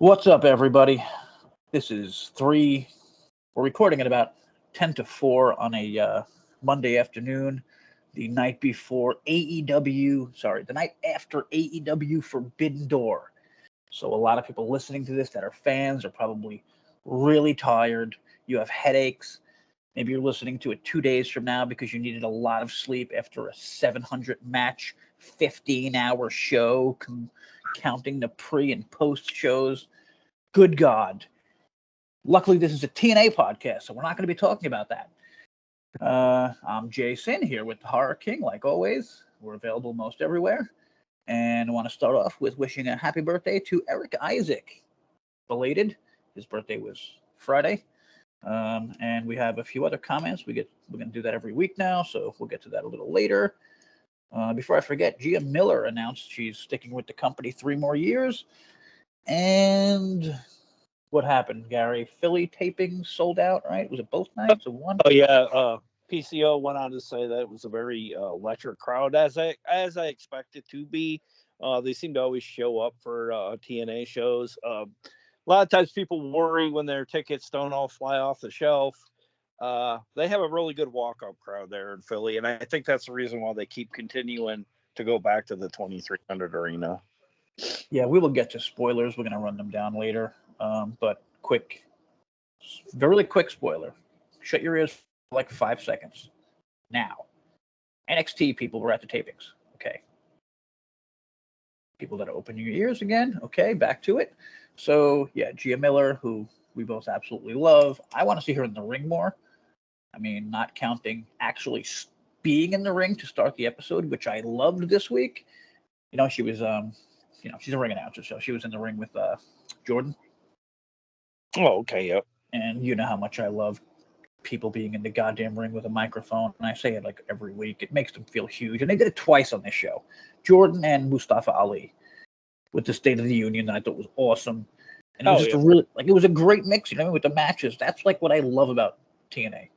What's up, everybody? This is 3. We're recording at about 10 to 4 on a Monday afternoon, the night after AEW Forbidden Door. So a lot of people listening to this that are fans are probably really tired. You have headaches. Maybe you're listening to it 2 days from now because you needed a lot of sleep after a 700-match, 15-hour show, counting the pre and post shows. Good God. Luckily, this is a TNA podcast, so we're not going to be talking about that. I'm JaySin here with the Horror King, like always. We're available most everywhere. And I want to start off with wishing a happy birthday to Eric Isaac. Belated. His birthday was Friday. And we have a few other comments. We're going to do that every week now, so we'll get to that a little later. Before I forget, Gia Miller announced she's sticking with the company 3 more years. And what happened, Gary? Philly taping sold out, right? Was it both nights or one? Oh yeah, PCO went on to say that it was a very electric crowd, as I expected to be. They seem to always show up for TNA shows. A lot of times people worry when their tickets don't all fly off the shelf. They have a really good walk-up crowd there in Philly, and I think that's the reason why they keep continuing to go back to the 2300 arena. Yeah, we will get to spoilers. We're going to run them down later. But really quick spoiler. Shut your ears for like 5 seconds. Now, NXT people were at the tapings. Okay. People that open your ears again. Okay, back to it. So, yeah, Gia Miller, who we both absolutely love. I want to see her in the ring more. I mean, not counting actually being in the ring to start the episode, which I loved this week. You know, she was, she's a ring announcer, so she was in the ring with Jordan. Oh, okay, yep. And you know how much I love people being in the goddamn ring with a microphone. And I say it like every week. It makes them feel huge. And they did it twice on this show. Jordan and Mustafa Ali with the State of the Union that I thought was awesome. And it was it was a great mix, with the matches. That's like what I love about TNA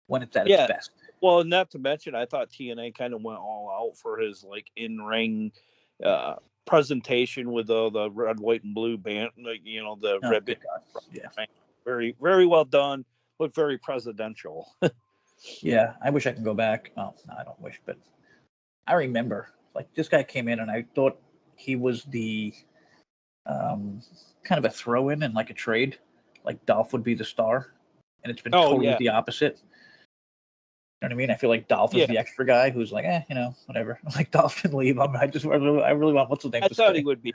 when it's at its best. Well, not to mention, I thought TNA kind of went all out for his in-ring presentation with the red, white, and blue band. The red. Yeah, very, very well done. Looked very presidential. Yeah, I wish I could go back. Oh, no, I don't wish, but I remember this guy came in and I thought he was the kind of a throw-in and like a trade. Like Dolph would be the star, and it's been totally the opposite. You know what I mean? I feel like Dolph is the extra guy who's like, whatever. Like Dolph can leave. I really want what's the name? I thought he would be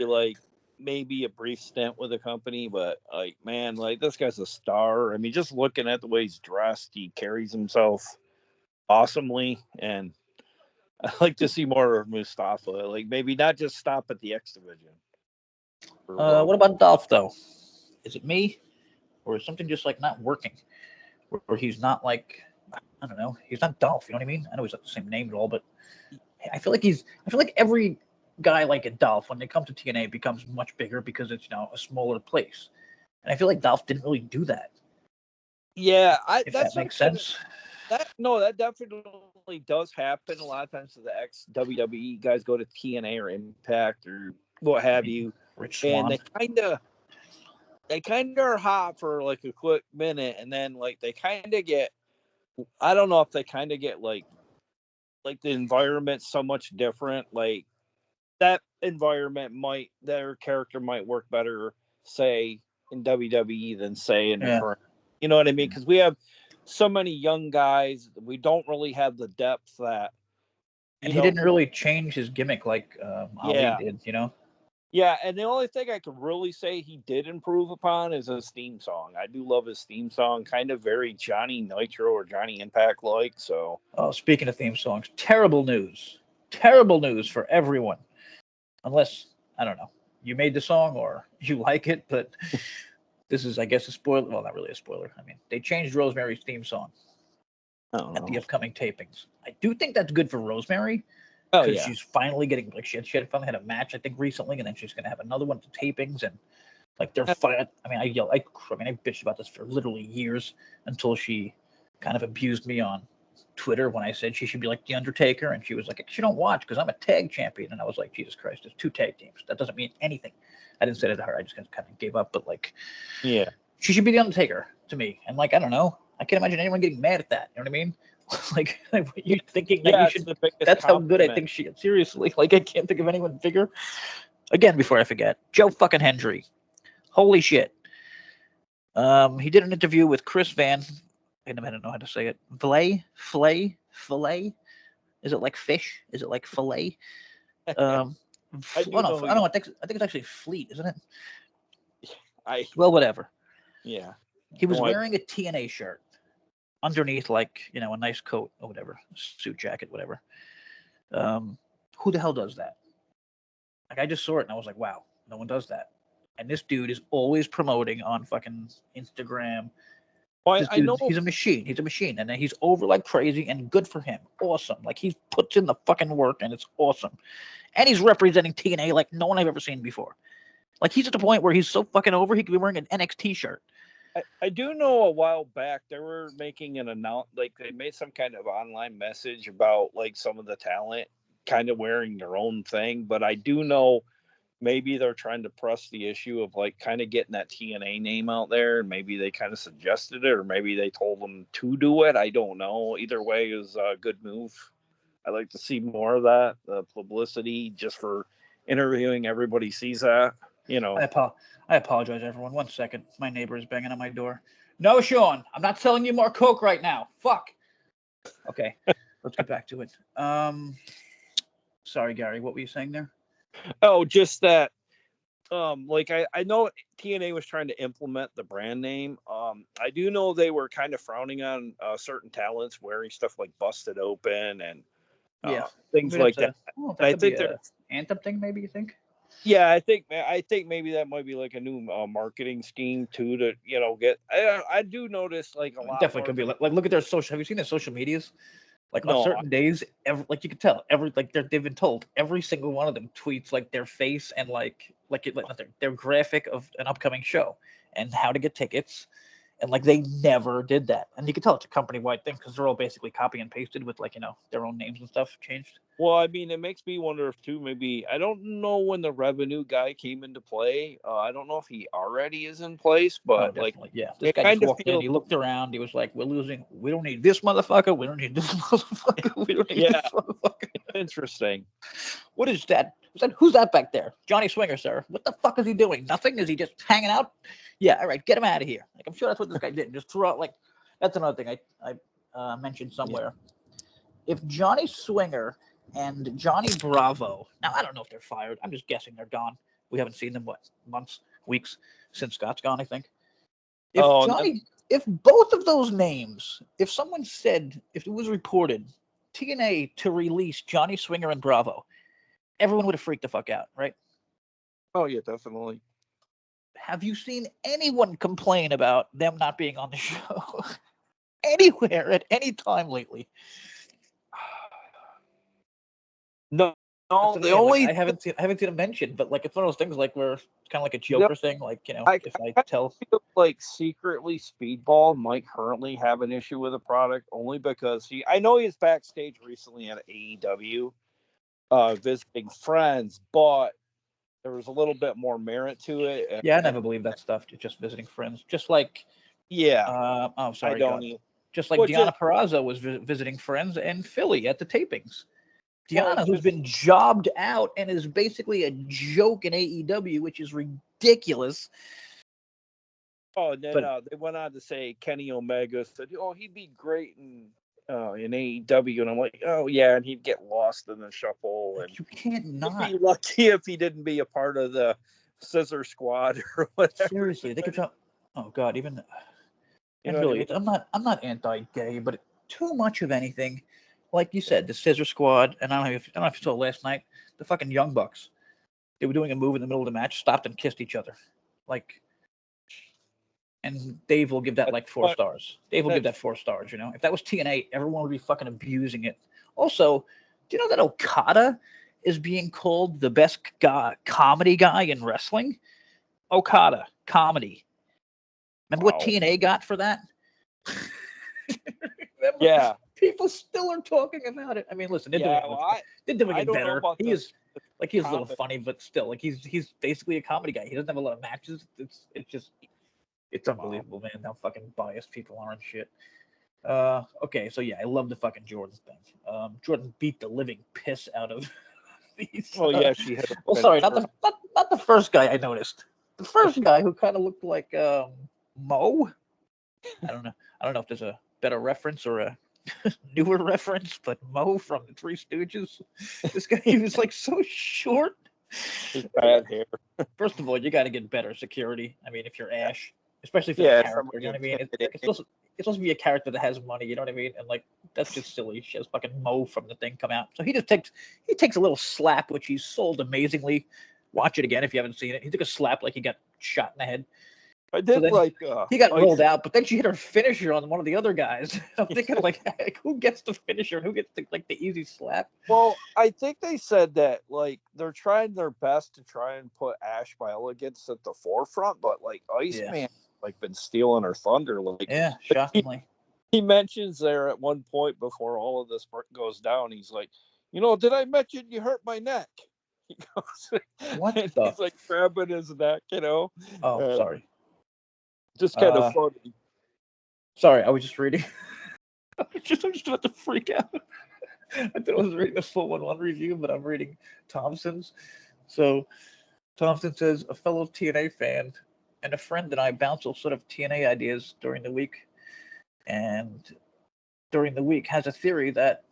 maybe a brief stint with the company, but this guy's a star. I mean, just looking at the way he's dressed, he carries himself awesomely, and I like to see more of Mustafa. Maybe not just stop at the X Division. What about Dolph though? Is it me, or is something just not working? Or he's not I don't know. He's not Dolph. You know what I mean? I know he's not the same name at all, but I feel like every guy like a Dolph, when they come to TNA, becomes much bigger because it's a smaller place. And I feel like Dolph didn't really do that. Yeah, that makes sense. That definitely does happen a lot of times. The ex WWE guys go to TNA or Impact or what have you, Rich Swann. And they kind of are hot for a quick minute, and then they kind of get. I don't know if they kind of get the environment so much different. That environment their character might work better, say in WWE than say in the current. You know what I mean? Because we have so many young guys, we don't really have the depth that. And he didn't really change his gimmick like Ali did. Yeah, and the only thing I could really say he did improve upon is his theme song. I do love his theme song, kind of very Johnny Nitro or Johnny Impact like. So. Oh, speaking of theme songs, terrible news for everyone. Unless, I don't know, you made the song or you like it, but this is, I guess, a spoiler. Well, not really a spoiler. I mean, they changed Rosemary's theme song at the upcoming tapings. I do think that's good for Rosemary. Because she's finally getting, she had finally had a match, I think, recently, and then she's going to have another one at the tapings, and, they're fine. I mean, I bitched about this for literally years until she kind of abused me on Twitter when I said she should be like The Undertaker, and she was like, she don't watch because I'm a tag champion. And I was like, Jesus Christ, there's 2 tag teams. That doesn't mean anything. I didn't say that to her. I just kind of gave up. But like, yeah, she should be The Undertaker to me. And like, I don't know. I can't imagine anyone getting mad at that. You know what I mean? like you thinking that you it's should. the biggest That's how good I compliment. think she is. Seriously, like I can't think of anyone bigger. Again, before I forget, Joe fucking Hendry. Holy shit. He did an interview with Chris Van. I don't know how to say it. Filet. Is it like fish? Is it like filet? I do know. I don't know. I think it's actually Fleet, isn't it? Well, whatever. Yeah. He was wearing a TNA shirt underneath, like, a nice coat or whatever, suit jacket, whatever. Who the hell does that? Like, I just saw it and I was like, wow, no one does that. And this dude is always promoting on fucking Instagram. Well, I know he's a machine. He's a machine, and then he's over like crazy, and good for him. Awesome. Like, he puts in the fucking work, and it's awesome. And he's representing TNA like no one I've ever seen before. Like, he's at the point where he's so fucking over, he could be wearing an NXT shirt. I do know a while back they were making an like they made some kind of online message about like some of the talent kind of wearing their own thing, but I do know maybe they're trying to press the issue of like kind of getting that TNA name out there, and maybe they kind of suggested it, or maybe they told them to do it. I don't know. Either way is a good move. I like to see more of that, the publicity, just for interviewing. Everybody sees that, I apologize, everyone. 1 second. My neighbor is banging on my door. No, Sean, I'm not selling you more Coke right now. Fuck. Okay, let's get back to it. Sorry, Gary. What were you saying there? Oh, just that. Like I know TNA was trying to implement the brand name. I do know they were kind of frowning on certain talents wearing stuff like Busted Open and things like that. I think an Anthem thing, maybe, you think? Yeah, I think maybe that might be like a new marketing scheme too to get. I do notice like a lot. Definitely could be like look at their social. Have you seen their social medias? Like on certain days, like you can tell they've been told every single one of them tweets like their face and like their graphic of an upcoming show and how to get tickets, and like they never did that. And you can tell it's a company-wide thing because they're all basically copy and pasted with like their own names and stuff changed. Well, I mean, it makes me wonder if too maybe I don't know when the revenue guy came into play. I don't know if he already is in place, but this guy just walked in. He looked around. He was like, "We're losing. We don't need this motherfucker. We don't need this motherfucker. We don't need this motherfucker." Interesting. What is that? Who's that back there? Johnny Swinger, sir. What the fuck is he doing? Nothing? Is he just hanging out? Yeah, all right, get him out of here. Like, I'm sure that's what this guy did. Just throw out like that's another thing I mentioned somewhere. Yeah. If Johnny Swinger and Johnny Bravo, now I don't know if they're fired. I'm just guessing they're gone. We haven't seen them months, weeks since Scott's gone, I think. If both of those names, if someone said, if it was reported, TNA to release Johnny Swinger and Bravo, everyone would have freaked the fuck out, right? Oh yeah, definitely. Have you seen anyone complain about them not being on the show anywhere at any time lately? No, I haven't seen them mentioned, but like it's one of those things like where it's kind of like a Joker thing, like I feel like secretly Speedball might currently have an issue with the product only because I know he's backstage recently at AEW, visiting friends, but there was a little bit more merit to it. Yeah, I never believe that stuff. Just visiting friends, just like sorry, just like Deonna Purrazzo was visiting friends in Philly at the tapings. Deonna, who's been jobbed out and is basically a joke in AEW, which is ridiculous. Oh, and then they went on to say Kenny Omega said, "Oh, he'd be great in AEW," and I'm like, "Oh yeah," and he'd get lost in the shuffle. And you can't not be lucky if he didn't be a part of the Scissor Squad or whatever. Seriously, they could try. Oh God, even. And really, I'm not anti-gay, but too much of anything. Like you said, the Scissor Squad, and I don't know if you saw last night, the fucking Young Bucks. They were doing a move in the middle of the match, stopped and kissed each other. Like, and Dave will give that like 4 stars. Dave will give that 4 stars, If that was TNA, everyone would be fucking abusing it. Also, do you know that Okada is being called the best comedy guy in wrestling? Okada, comedy. Remember what TNA got for that? Yeah. People still are talking about it. I mean, listen, they're doing I it don't know better. about He this. is like he's a little Comment. funny, but still, like he's basically a comedy guy. He doesn't have a lot of matches. It's unbelievable, man. How fucking biased people are and shit. Okay, so yeah, I love the fucking Jordan thing. Jordan beat the living piss out of these. Oh yeah, she hit. Well, sorry, not the first guy I noticed. The first guy who kind of looked like Mo. I don't know if there's a better reference or a newer reference, but Mo from the Three Stooges. This guy, he was like so short. His bad hair. First of all, you got to get better security. I mean, if you're Ash, especially for the character, you know what I mean? It's supposed to be a character that has money, you know what I mean? And like that's just silly. She has fucking Mo from the thing come out. So he takes a little slap, which he sold amazingly. Watch it again if you haven't seen it. He took a slap like he got shot in the head. I did he got rolled out, but then she hit her finisher on one of the other guys. I'm thinking like who gets the finisher and who gets the easy slap? Well, I think they said that like they're trying their best to try and put Ash by Elegance at the forefront, but like Iceman like been stealing her thunder. Like shockingly. He mentions there at one point before all of this goes down, he's like, did I mention you hurt my neck? He goes, what and the? He's like grabbing his neck, Oh, sorry. Just kind of funny. Sorry, I was just reading. I'm just about to freak out. I thought I was reading a full 1-1 review, but I'm reading Thompson's. So Thompson says, a fellow TNA fan and a friend and I bounce all sort of TNA ideas during the week. And during the week has a theory that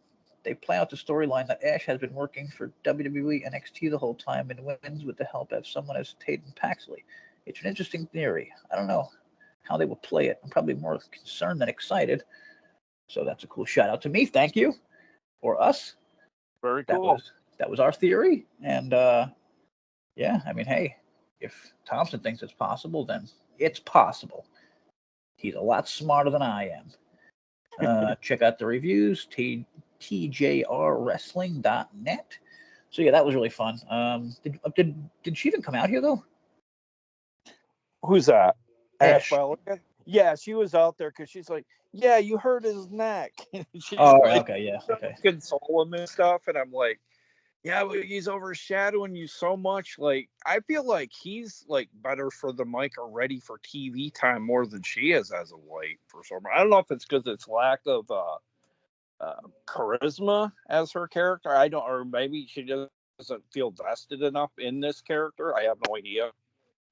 they play out the storyline that Ash has been working for WWE NXT the whole time and wins with the help of someone as Tatum Paxley. It's an interesting theory. I don't know how they will play it. I'm probably more concerned than excited. So that's a cool shout out to me. Thank you. For us. Very cool. That was our theory. And yeah, I mean, hey, if Thompson thinks it's possible, then it's possible. He's a lot smarter than I am. Check out the reviews, tjrwrestling.net. So yeah, that was really fun. Did she even come out here though? Who's that? Ash. Yeah, she was out there because she's like, yeah, you hurt his neck. She's okay, yeah, okay. Console him and stuff, and I'm like, yeah, but he's overshadowing you so much. Like, I feel like he's like better for the mic or ready for TV time more than she is as of late for some. I don't know if it's because it's lack of charisma as her character. I don't, or maybe she doesn't feel vested enough in this character. I have no idea.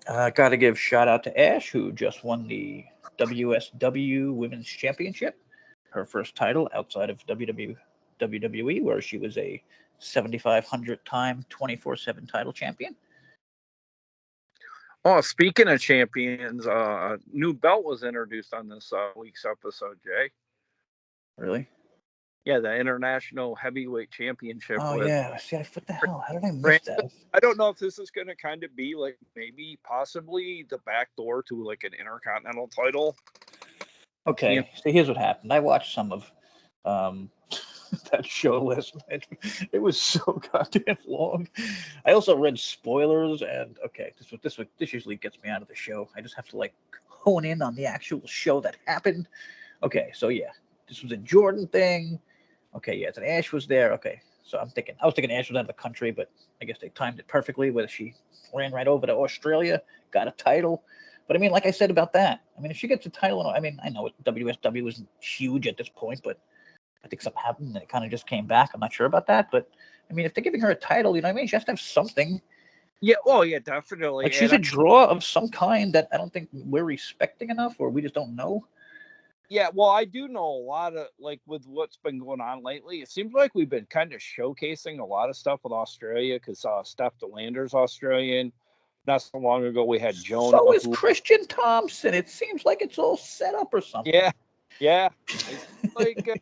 Got to give shout out to Ash, who just won the WSW Women's Championship, her first title outside of WWE, where she was a 7,500-time 24/7 title champion. Oh, speaking of champions, new belt was introduced on this week's episode, Jay. Really? Yeah, the International Heavyweight Championship. Oh, yeah. See, what the hell? How did I miss that? I don't know if this is going to kind of be like maybe possibly the back door to like an Intercontinental title. Okay, so here's what happened. I watched some of that show last night. It was so goddamn long. I also read spoilers, and okay, this usually gets me out of the show. I just have to like hone in on the actual show that happened. Okay, so yeah, this was a Jordan thing. Okay, yeah, so Ash was there. Okay, so I was thinking Ash was out of the country, but I guess they timed it perfectly. Whether she ran right over to Australia, got a title. But I mean, like I said about that, I mean, if she gets a title, I mean, I know WSW isn't huge at this point, but I think something happened and it kind of just came back. I'm not sure about that, but I mean, if they're giving her a title, you know what I mean? She has to have something. Yeah, well, yeah, definitely. Like she's a draw of some kind that I don't think we're respecting enough, or we just don't know. Yeah, well, I do know a lot of, like, with what's been going on lately, it seems like we've been kind of showcasing a lot of stuff with Australia, because Steph DeLander's Australian. Not so long ago, we had Jonah. So is Christian Thompson. It seems like it's all set up or something. Yeah. It's like a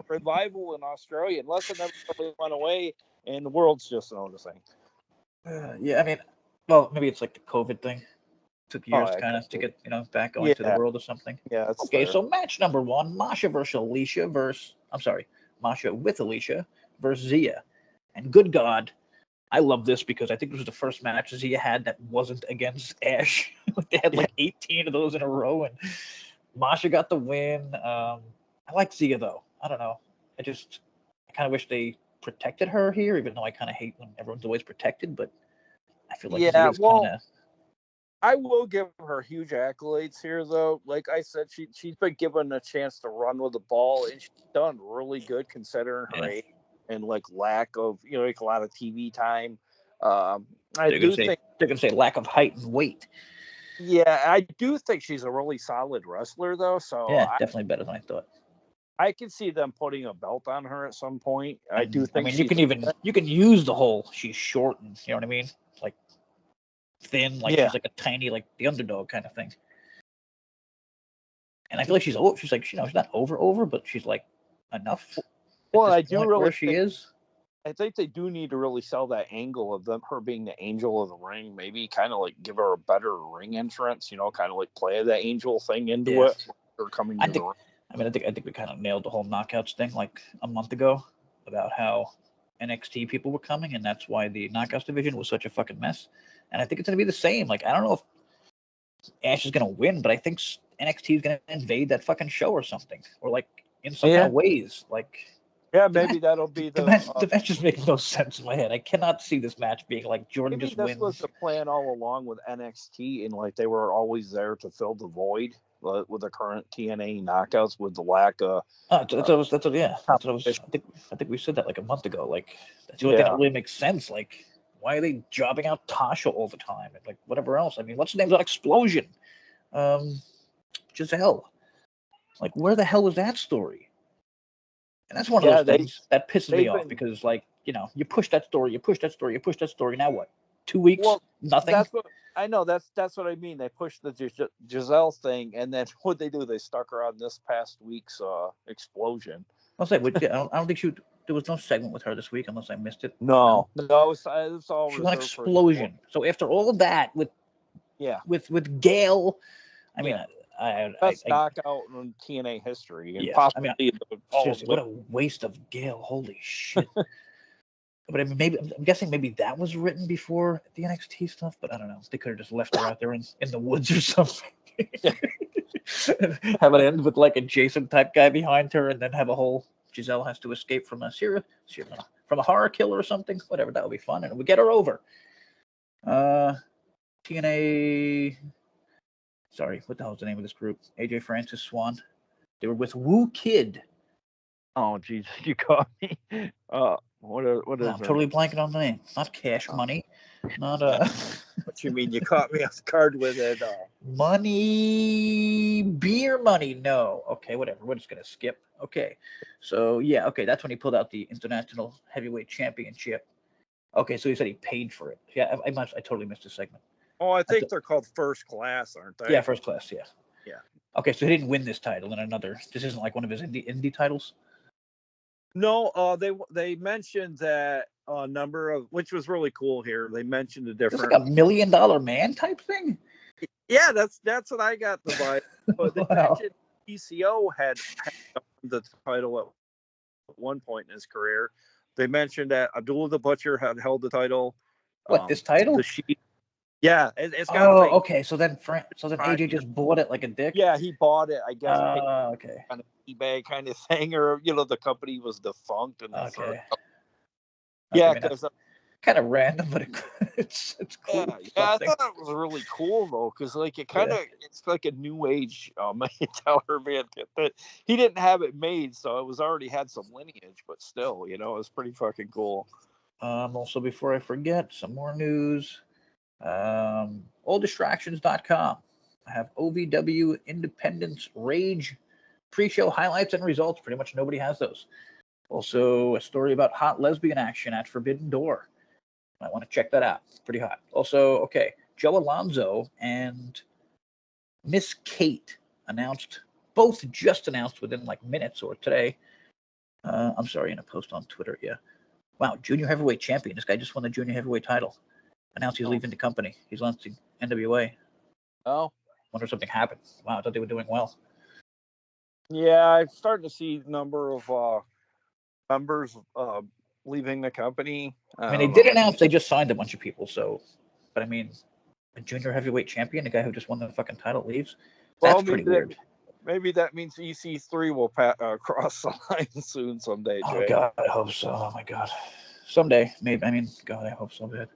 revival in Australia, unless it never went away, and the world's just noticing. Yeah, I mean, well, maybe it's like the COVID thing. Took years to get back going to the world or something. Yeah. That's okay. fair. So match number 1: Masha with Alicia versus Zia. And good God, I love this because I think this was the first match Zia had that wasn't against Ash. They had like 18 of those in a row, and Masha got the win. I like Zia though. I don't know. I kind of wish they protected her here, even though I kind of hate when everyone's always protected. But I feel like Yeah, Zia's kind of. I will give her huge accolades here, though. Like I said, she's been given a chance to run with the ball, and she's done really good considering her age and like lack of like a lot of TV time. I do think they're gonna say lack of height and weight. Yeah, I do think she's a really solid wrestler, though. So yeah, definitely better than I thought. I can see them putting a belt on her at some point. I do think. I mean, you can use the whole she's short and you know what I mean, like thin, like she's like a tiny, like the underdog kind of thing. And I feel like she's like she's not over, but she's like enough. Well, I do really where she is. I think they do need to really sell that angle of her being the angel of the ring. Maybe kind of like give her a better ring entrance. Kind of like play that angel thing into it. Or coming to the ring. I think we kind of nailed the whole knockouts thing like a month ago about how NXT people were coming, and that's why the knockouts division was such a fucking mess. And I think it's going to be the same. Like, I don't know if Ash is going to win, but I think NXT is going to invade that fucking show or something, or like in some kind of ways. Like, maybe that'll be the match just makes no sense in my head. I cannot see this match being like Jordan maybe just this wins. was the plan all along with NXT, and like they were always there to fill the void with the current TNA knockouts with the lack of. I think we said that like a month ago. Like that's the only thing that really makes sense. Like, why are they jobbing out Tasha all the time and like whatever else? I mean, what's the name's on Explosion? Giselle. Like, where the hell was that story? And that's one of those things that pisses me off because, like, you push that story. Now what? 2 weeks? Well, nothing. I know. That's what I mean. They pushed the Giselle thing, and then what they do? They stuck her on this past week's Explosion. I'll say, I don't think there was no segment with her this week unless I missed it. No, it was all. She was on Explosion. So after all of that, with Gail, I mean, best knockout in TNA history, and possibly what a waste of Gail. Holy shit. But I mean, I'm guessing maybe that was written before the NXT stuff, but I don't know. They could have just left her out there in the woods or something. Have it end with like a JaySin type guy behind her, and then have a whole Giselle has to escape from a horror killer or something. Whatever, that would be fun, and we get her over. TNA. Sorry, what the hell is the name of this group? AJ Francis Swan. They were with Woo Kid. Oh, jeez, you caught me. What is I'm totally blanking on the name. Not Cash Money. Not What you mean? You caught me off guard with it. Beer Money. No. Okay, whatever. We're just gonna skip. Okay. So that's when he pulled out the International Heavyweight Championship. Okay, so he said he paid for it. Yeah, I totally missed a segment. Oh, I think they're called First Class, aren't they? Yeah, First Class. Yeah. Okay, so he didn't win this title in another. This isn't like one of his indie titles. No, they mentioned that number of, which was really cool here. They mentioned the different. It's like $1 million man type thing. Yeah, that's what I got the vibe. But they mentioned PCO had the title at one point in his career. They mentioned that Abdullah the Butcher had held the title. What, this title? The Sheik. Yeah, it's got. Oh, okay. So then AJ just bought it like a dick. Yeah, he bought it. I guess. Okay. Kind of eBay kind of thing, or the company was defunct and okay. Yeah, because kind of random, but it's cool. Yeah, I thought that was really cool though, because like it kind of it's like a new age teller man. He didn't have it made, so it was already had some lineage, but still, it was pretty fucking cool. Also, before I forget, some more news. AllDistractions.com. I have OVW Independence Rage pre-show highlights and results. Pretty much nobody has those. Also, a story about hot lesbian action at Forbidden Door. Might want to check that out. It's pretty hot. Also, Joe Alonzo and Miss Kate both just announced within like minutes or today. I'm sorry, in a post on Twitter. Yeah. Wow, junior heavyweight champion. This guy just won the junior heavyweight title. Announced he's leaving the company. He's launching NWA. Oh. Wonder if something happened. Wow, I thought they were doing well. Yeah, I'm starting to see a number of members leaving the company. I mean, they did announce they just signed a bunch of people, but I mean, a junior heavyweight champion, the guy who just won the fucking title, leaves? That's pretty weird. Maybe that means EC3 will cross the line soon someday, Oh Jay. God, I hope so. Oh my God, someday maybe. I mean, God, I hope so bad.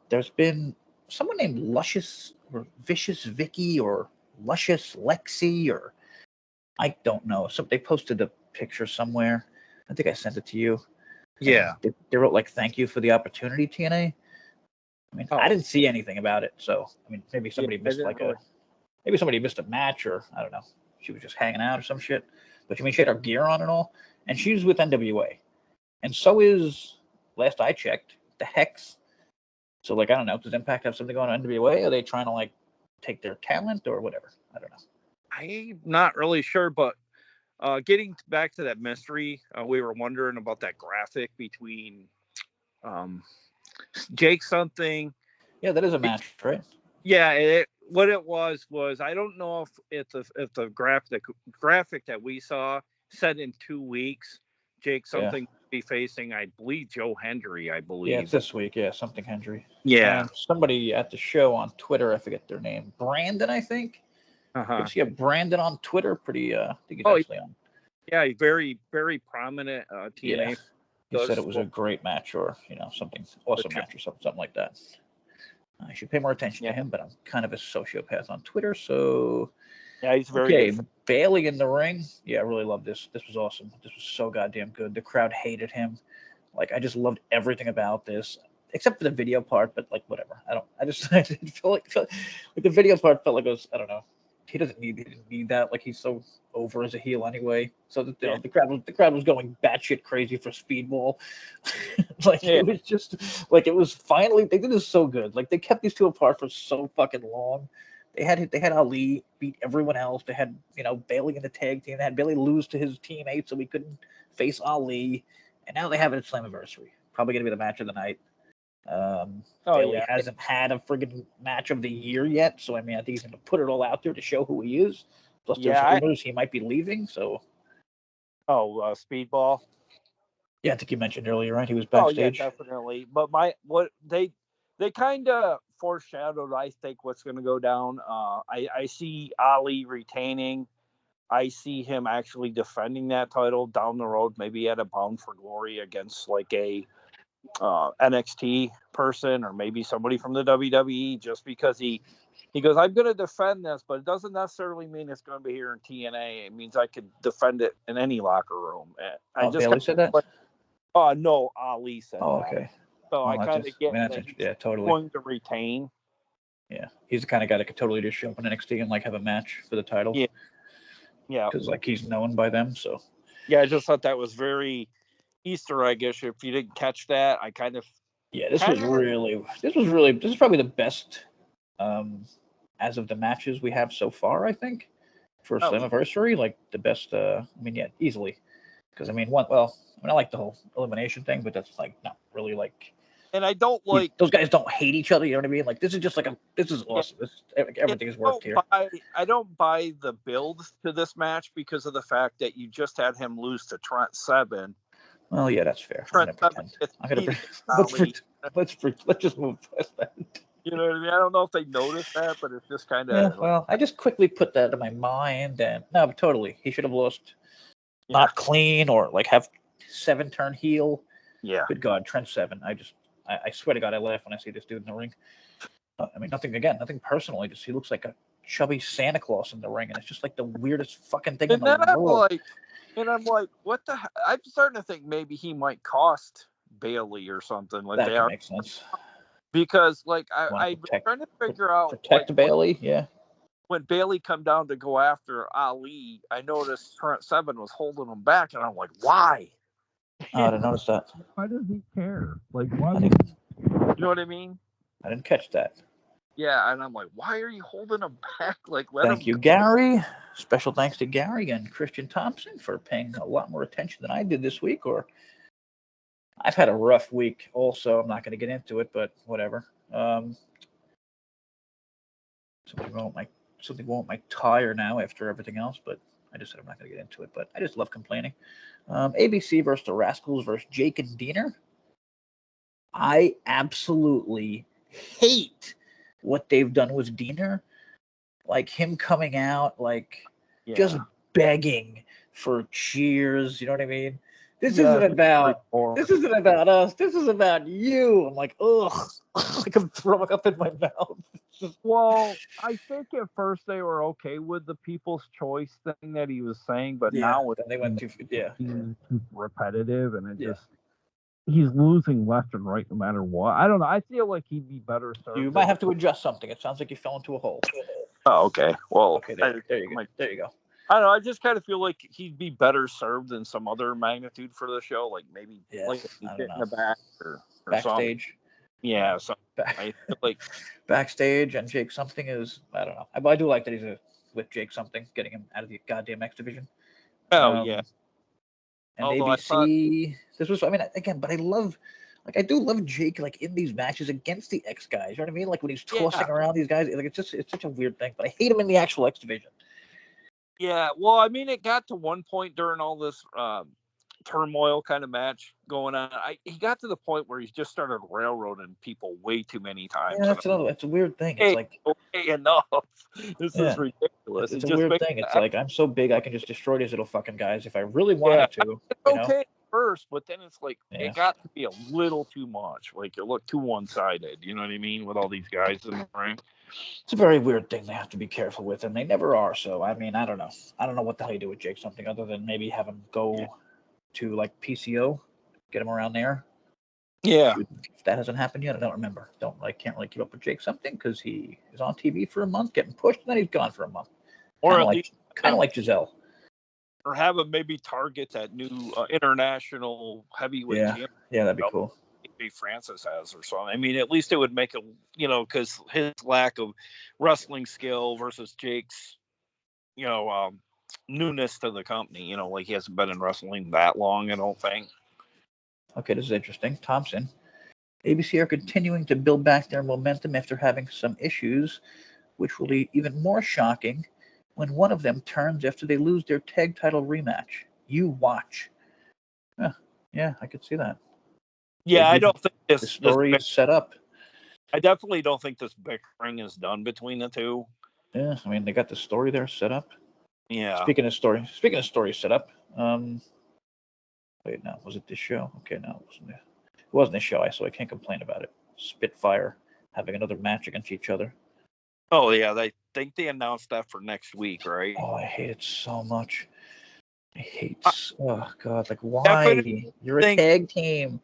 There's been someone named Luscious or Vicious Vicky or Luscious Lexi or I don't know. So they posted a picture somewhere. I think I sent it to you. Yeah. They wrote like, "Thank you for the opportunity, TNA." I mean, I Oh, didn't see anything about it, so I mean, maybe somebody I missed didn't really- maybe somebody missed a match, or I don't know. She was just hanging out or some shit. But I mean, she had her gear on and all, and she's with NWA, and so is, last I checked, the Hex. So like, I don't know, does Impact have something going on NWA? Are they trying to like take their talent or whatever? I don't know. I'm not really sure, but getting back to that mystery, we were wondering about that graphic between Jake something. Yeah, that is a match, right? Yeah, what it was I don't know if the graphic that we saw said in 2 weeks Jake something be facing, I believe, Joe Hendry. I believe. Yeah, it's this week. Yeah, something Hendry. Yeah. Somebody at the show on Twitter, I forget their name, Brandon, I think. You see a Brandon on Twitter? Pretty. I think he's actually on. Yeah, very very prominent TNA. Yeah. He said it was a great match, or something awesome match, or something like that. I should pay more attention to him, but I'm kind of a sociopath on Twitter, so. Yeah, he's very good. Bailey in the ring. Yeah, I really love this. This was awesome. This was so goddamn good. The crowd hated him. Like, I just loved everything about this, except for the video part. But like, whatever. I didn't feel like the video part felt like it was. I don't know. He didn't need that. Like, he's so over as a heel anyway. So the crowd was going batshit crazy for Speedball. It was just like, it was finally, they did this so good. Like, they kept these two apart for so fucking long. They had Ali beat everyone else. They had Bailey in the tag team. They had Bailey lose to his teammate, so we couldn't face Ali. And now they have it at Slammiversary. Probably gonna be the match of the night. Bailey hasn't had a friggin' match of the year yet, so I mean, I think he's gonna put it all out there to show who he is. Plus, there's rumors he might be leaving. So. Speedball. Yeah, I think you mentioned earlier, right? He was backstage. Oh yeah, definitely. But they kind of foreshadowed, I think, what's going to go down. I see Ali retaining. I see him actually defending that title down the road, maybe at a Bound for Glory against like a NXT person, or maybe somebody from the WWE, just because he goes, I'm going to defend this, but it doesn't necessarily mean it's going to be here in TNA. It means I could defend it in any locker room. Bailey said that? No, Ali said that. Okay. So I kind of get that he's totally going to retain. Yeah, he's the kind of guy that could totally just show up in NXT and like have a match for the title. Yeah. Because like he's known by them, so. Yeah, I just thought that was very Easter egg-ish. If you didn't catch that, I kind of. Yeah, this is probably the best as of the matches we have so far, I think, for Slammiversary. Like the best. I mean, yeah, easily. Because I mean, I like the whole elimination thing, but that's like not really like. And I don't like those guys don't hate each other. You know what I mean? Like this is just like this is awesome. Everything is worked here. I don't buy the build to this match because of the fact that you just had him lose to Trent Seven. Well, yeah, that's fair. Trent Let's just move past that. You know what I mean? I don't know if they noticed that, but it's just kind of. Yeah, well, I just quickly put that in my mind, and no, but totally, he should have lost. Not clean or like have 7-turn heel. Yeah. Good God, Trent Seven. I swear to God, I laugh when I see this dude in the ring. I mean, nothing personally. Just he looks like a chubby Santa Claus in the ring, and it's just like the weirdest fucking thing in the world. I'm like, what the? I'm starting to think maybe he might cost Bailey or something like that. Makes sense. Because like I'm trying to figure out protect Bailey, yeah. When Bailey come down to go after Ali, I noticed Trent Seven was holding him back, and I'm like, why? Oh, I didn't notice that. Why does he care? Like, why? You know what I mean? I didn't catch that. Yeah, and I'm like, why are you holding him back? Like, Thank you, Gary. Special thanks to Gary and Christian Thompson for paying a lot more attention than I did this week. Or I've had a rough week. Also, I'm not going to get into it, but whatever. Something won't my tire now after everything else, but I just said I'm not going to get into it. But I just love complaining. ABC versus the Rascals versus Jake and Diener. I absolutely hate what they've done with Diener. like him coming out, like just Yeah. begging for cheers. You know what I mean? This Yeah, isn't about. or This isn't about us. This is about you. I'm like, ugh, like I'm throwing up in my mouth. It's just, well, I think at first they were okay with the People's Choice thing that he was saying, but yeah. now it's Then they went too. Yeah, being too repetitive, and it yeah. just he's losing left and right no matter what. I don't know. I feel like he'd be better You served might as have to adjust something. It sounds like you fell into a hole. oh, okay. Well, Okay, there you go. There you go. I don't know. I just kind of feel like he'd be better served in some other magnitude for the show, like maybe Yeah, like I don't get in know. the back or something. Backstage. Yeah, so I feel like Backstage and Jake something is I don't know. I do like that he's with Jake something, getting him out of the goddamn X division. oh yeah. And Although I thought ABC, this was I mean again, but I love like I do love Jake like in these matches against the X guys. You know what I mean? Like when he's tossing around these guys, like it's such a weird thing. But I hate him in the actual X division. yeah, well, I mean, it got to one point during all this turmoil kind of match going on. He got to the point where he's just started railroading people way too many times. Yeah, that's another. It's a weird thing. It's Hey, like okay, enough. This yeah, is ridiculous. it's It a just weird makes thing. It's like I'm so big I can just destroy these little fucking guys if I really yeah, wanted to. it's You know? okay at first, but then it's like Yeah. it got to be a little too much. Like it looked too one sided. You know what I mean? With all these guys in the ring. It's a very weird thing they have to be careful with, and they never are. So I mean, I don't know. I don't know what the hell you do with Jake something other than maybe have him go to like PCO, get him around there. Yeah. If that hasn't happened yet, I don't remember. Can't really keep up with Jake something because he is on TV for a month, getting pushed, and then he's gone for a month. Or at least kind of like Giselle. Or have him maybe target that new international heavyweight champion. Yeah, that'd be cool. Francis has or something. I mean, at least it would make a because his lack of wrestling skill versus Jake's, newness to the company. Like he hasn't been in wrestling that long. I don't think. Okay, this is interesting. Thompson, ABC are continuing to build back their momentum after having some issues, which will be even more shocking when one of them turns after they lose their tag title rematch. You watch. Yeah, I could see that. Yeah, I don't think the story is set up. I definitely don't think this bickering is done between the two. Yeah, I mean they got the story there set up. Yeah. Speaking of story set up. Wait, no, was it this show? Okay, no, it wasn't. It wasn't this show, so I can't complain about it. Spitfire having another match against each other. Oh yeah, they think they announced that for next week, right? Oh, I hate it so much. Oh god, like why? You're a tag team.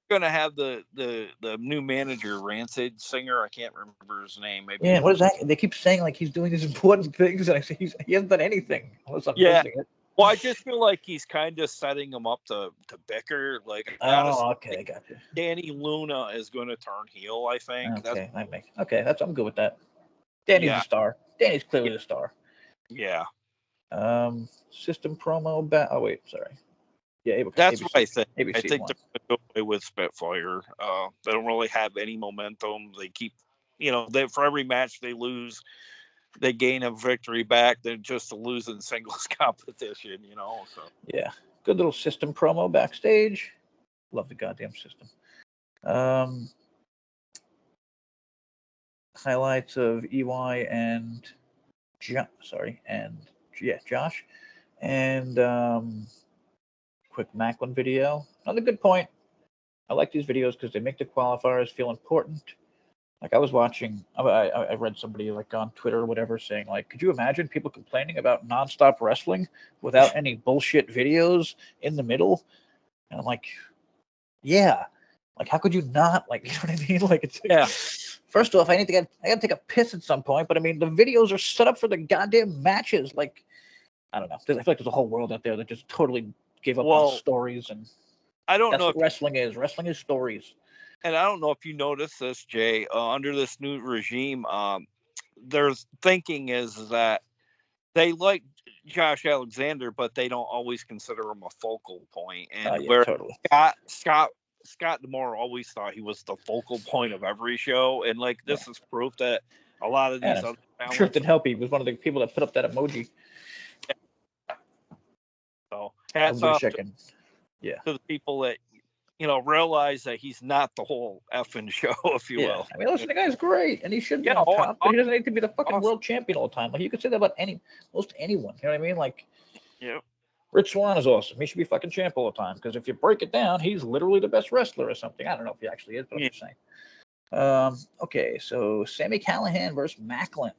Going to have the new manager, Rancid singer. I can't remember his name. Maybe. Yeah, what is that? They keep saying like he's doing these important things, and I say he hasn't done anything. Unless I'm missing it. Well, I just feel like he's kind of setting him up to bicker. Like, okay, gotcha. Danny Luna is going to turn heel. I think. Okay, I'm good with that. Danny's the star. Danny's clearly the star. Yeah. System promo. Oh wait, sorry. Yeah, that's ABC, what I think. ABC I think they're going to go away with Spitfire. They don't really have any momentum. They keep, for every match they lose, they gain a victory back. They're just a losing singles competition, So yeah, good little system promo backstage. Love the goddamn system. Highlights of EY and Josh, and quick Macklin video. Another good point. I like these videos because they make the qualifiers feel important. Like I was watching, I read somebody like on Twitter or whatever saying like, could you imagine people complaining about nonstop wrestling without any bullshit videos in the middle? And I'm like, yeah, like how could you not? Like, you know what I mean? Like it's First off, I gotta take a piss at some point, but I mean the videos are set up for the goddamn matches. Like, I don't know. I feel like there's a whole world out there that just totally gave up on stories, and I don't know what wrestling is. Wrestling is stories. And I don't know if you noticed this, Jay. Under this new regime, their thinking is that they like Josh Alexander, but they don't always consider him a focal point. And where Scott D'Amore always thought he was the focal point of every show, and like this is proof that a lot of these other talents. Sure, it didn't help. He was one of the people that put up that emoji. So hats off to the people that realize that he's not the whole effing show, if you Yeah, will. I mean, listen, the guy's great, and he should be Yeah, on oh, top, but he doesn't need to be the fucking awesome. world champion all the time. Like, you could say that about most anyone. You know what I mean? Like, Yeah. Rich Swann is awesome. He should be fucking champ all the time, because if you break it down, he's literally the best wrestler or something. I don't know if he actually is, but I'm Yeah. just saying. Okay, so Sami Callihan versus Macklin.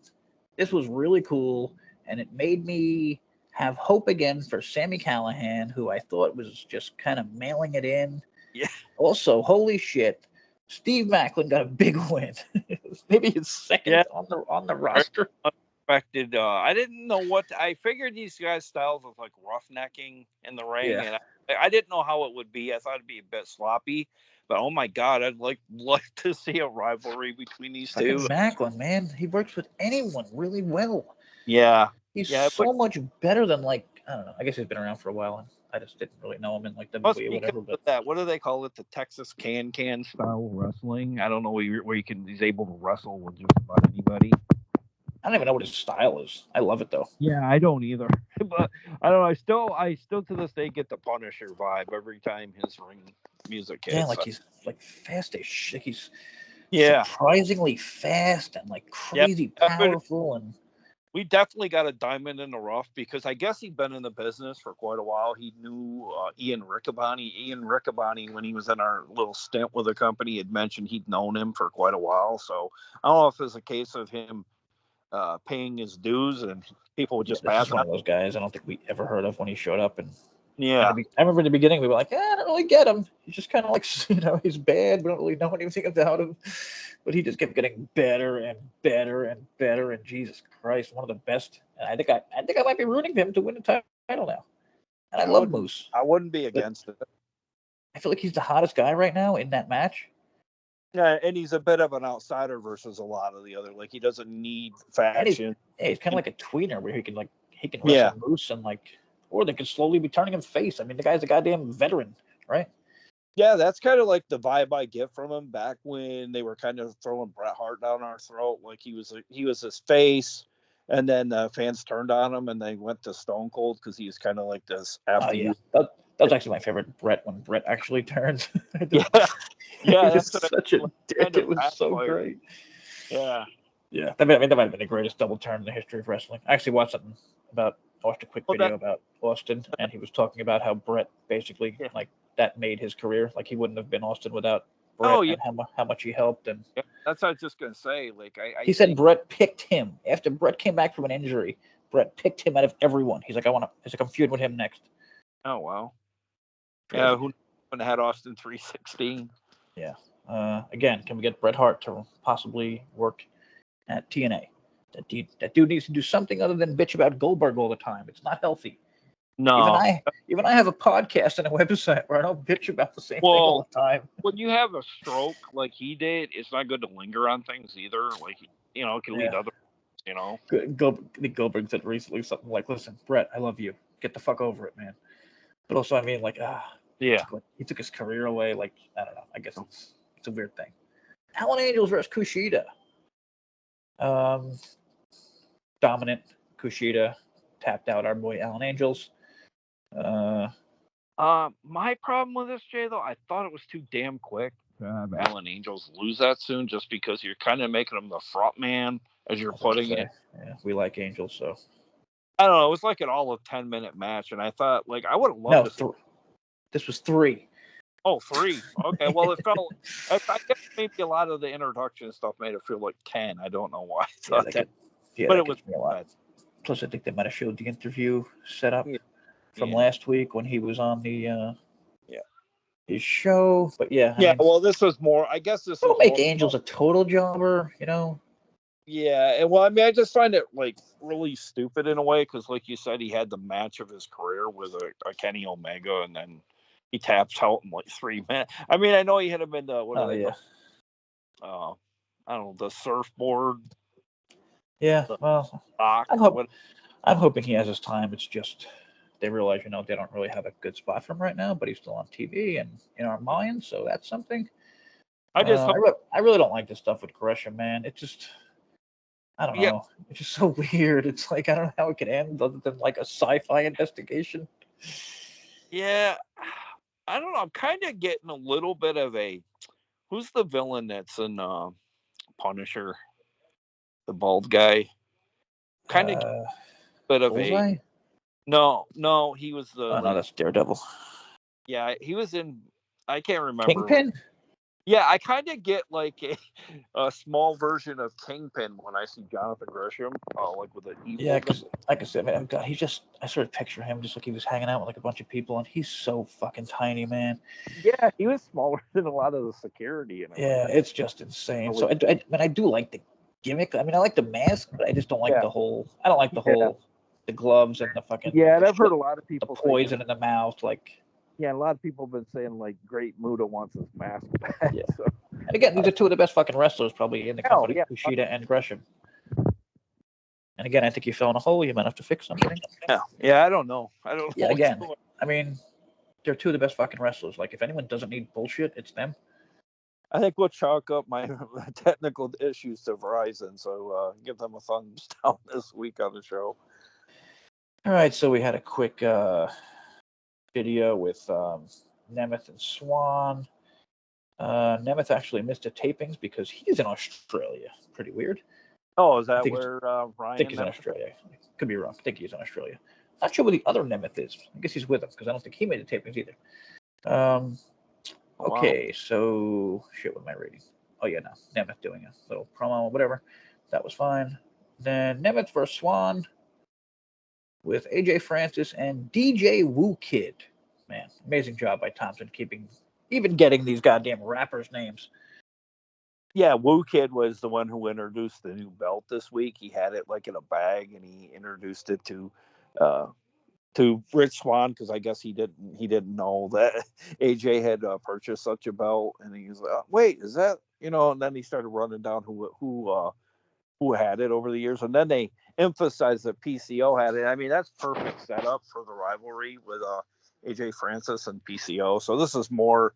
This was really cool, and it made me have hope again for Sami Callihan, who I thought was just kind of mailing it in. Yeah. Also, holy shit, Steve Macklin got a big win. Maybe his second on the roster. Unexpected. I didn't know I figured these guys' styles of like roughnecking in the ring, Yeah. and I didn't know how it would be. I thought it'd be a bit sloppy, but oh my god, I'd like to see a rivalry between these two. Macklin, man, he works with anyone really well. Yeah. He's so much better than, like, I don't know. I guess he's been around for a while, and I just didn't really know him in like WWE or whatever. But that, what do they call it? The Texas can style wrestling. I don't know where he's able to wrestle with just about anybody. I don't even know what his style is. I love it though. Yeah, I don't either. But I don't know. I still to this day get the Punisher vibe every time his ring music hits. Yeah, like he's like fast as shit. He's Yeah, surprisingly fast and like crazy powerful. And we definitely got a diamond in the rough, because I guess he'd been in the business for quite a while. He knew Ian Riccaboni. Ian Riccaboni, when he was in our little stint with the company, had mentioned he'd known him for quite a while. So I don't know if it's a case of him paying his dues and people would just pass. This is one of those guys I don't think we ever heard of when he showed up. And yeah, I remember in the beginning we were like, I don't really get him. He's just kind of like, he's bad. We don't really know anything about him. But he just kept getting better and better and better. And Jesus Christ, one of the best. And I think I might be rooting for him to win the title now. And I love Moose. I wouldn't be against it. I feel like he's the hottest guy right now in that match. Yeah, and he's a bit of an outsider versus a lot of the other. Like, he doesn't need faction. He's kind of like a tweener where he can wrestle Moose, and like, or they could slowly be turning him face. I mean, the guy's a goddamn veteran, right? Yeah, that's kind of like the vibe I get from him back when they were kind of throwing Bret Hart down our throat. Like, he was his face, and then fans turned on him, and they went to Stone Cold because he was kind of like this after you. That was actually my favorite Bret, when Bret actually turns. Yeah, that's such a dick. It was so great. Yeah, that might have been the greatest double turn in the history of wrestling. I actually watched something watched a quick video about Austin, and he was talking about how Bret basically like that made his career. Like, he wouldn't have been Austin without Bret, and how much he helped. And that's what I was just gonna say. Like, he said Bret picked him after Bret came back from an injury. Bret picked him out of everyone. He's like, I'm feuding with him next. Oh wow. Crazy. Yeah, who had Austin 316? Yeah. Again, can we get Bret Hart to possibly work at TNA? That dude needs to do something other than bitch about Goldberg all the time. It's not healthy. No. Even I have a podcast and a website where I don't bitch about the same thing all the time. When you have a stroke like he did, it's not good to linger on things either. Like, it can lead other, Goldberg said recently something like, "Listen, Bret, I love you. Get the fuck over it, man." But also, I mean, like, he took his career away. Like, I don't know. I guess it's a weird thing. Alan Angels versus Kushida. Dominant Kushida tapped out our boy Alan Angels. My problem with this, Jay, though, I thought it was too damn quick to have Alan Angels lose that soon, just because you're kind of making him the front man as you're putting it. Yeah, we like Angels, so I don't know. It was like an all of 10-minute match, and I thought, like, I would have loved this. This was 3. Oh, 3. Okay, well, it felt. I guess maybe a lot of the introduction stuff made it feel like 10. I don't know why. But it was a lot. Plus, I think they might have showed the interview set up from last week when he was on the his show. But I mean, well, this was more. I guess this will make Angels a total jobber, Yeah, and well, I mean, I just find it like really stupid in a way, because, like you said, he had the match of his career with a Kenny Omega, and then he taps out in like 3 minutes. I mean, I know he hit him in the I don't know, the surfboard. Yeah, well, I'm hoping he has his time. It's just they realize, they don't really have a good spot for him right now, but he's still on TV and in our minds, so that's something. I really don't like this stuff with Gresham, man. It just, I don't know. It's just so weird. It's like, I don't know how it could end other than like a sci-fi investigation. Yeah, I don't know. I'm kind of getting a little bit of a who's the villain that's in Punisher, the bald guy. Kind of bit of a Bullseye? no. He was the Oh no, that's Daredevil. yeah. He was in. I can't remember. Kingpin? Yeah, I kind of get like a small version of Kingpin when I see Jonathan Gresham, like with an evil. Yeah, because like I said, man, God, I sort of picture him just like he was hanging out with like a bunch of people, and he's so fucking tiny, man. Yeah, he was smaller than a lot of the security and everything. Yeah, it's just insane. So I do like the gimmick. I mean, I like the mask, but I just don't like the whole. I don't like the whole, the gloves and the fucking. Yeah, and the I've heard a lot of people the poison in the mouth, like. Yeah, a lot of people have been saying like Great Muta wants his mask back. Yeah. So. And again, these are two of the best fucking wrestlers probably in the company, yeah. Kushida and Gresham. And again, I think you fell in a hole. You might have to fix something. Yeah, I don't know. Yeah, again, I mean, they're two of the best fucking wrestlers. Like, if anyone doesn't need bullshit, it's them. I think we'll chalk up my technical issues to Verizon, so give them a thumbs down this week on the show. All right, so we had a quick video with Nemeth and Swan. Nemeth actually missed the tapings because he's in Australia. Pretty weird. Oh, is that where Ryan? I think he's in Australia. Could be wrong. I think he's in Australia. Not sure where the other Nemeth is. I guess he's with us because I don't think he made the tapings either. Okay, so shit. What am I reading? Oh yeah, no. Nemeth doing a little promo or whatever. That was fine. Then Nemeth versus Swan with AJ Francis and DJ Woo Kid. Man, amazing job by Thompson even getting these goddamn rappers' names. Yeah, Woo Kid was the one who introduced the new belt this week. He had it like in a bag, and he introduced it to Rich Swan because I guess he didn't know that AJ had purchased such a belt, and he was like, oh, "Wait, is that?" And then he started running down who had it over the years, and then they emphasized that PCO had it. I mean, that's perfect setup for the rivalry with AJ Francis and PCO. So this is more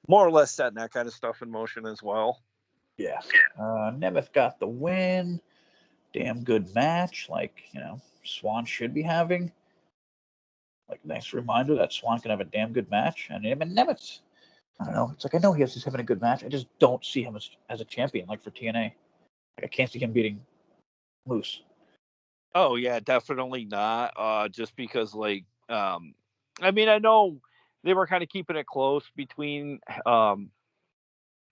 or less setting that kind of stuff in motion as well. Yeah. Nemeth got the win. Damn good match. Like, Swan should be having. Like, nice reminder that Swan can have a damn good match. And him and Nemeth, I don't know. It's like, I know he's having a good match. I just don't see him as a champion, like for TNA. Like, I can't see him beating Moose. Oh, yeah, definitely not. Just because, like, I mean, I know they were kind of keeping it close between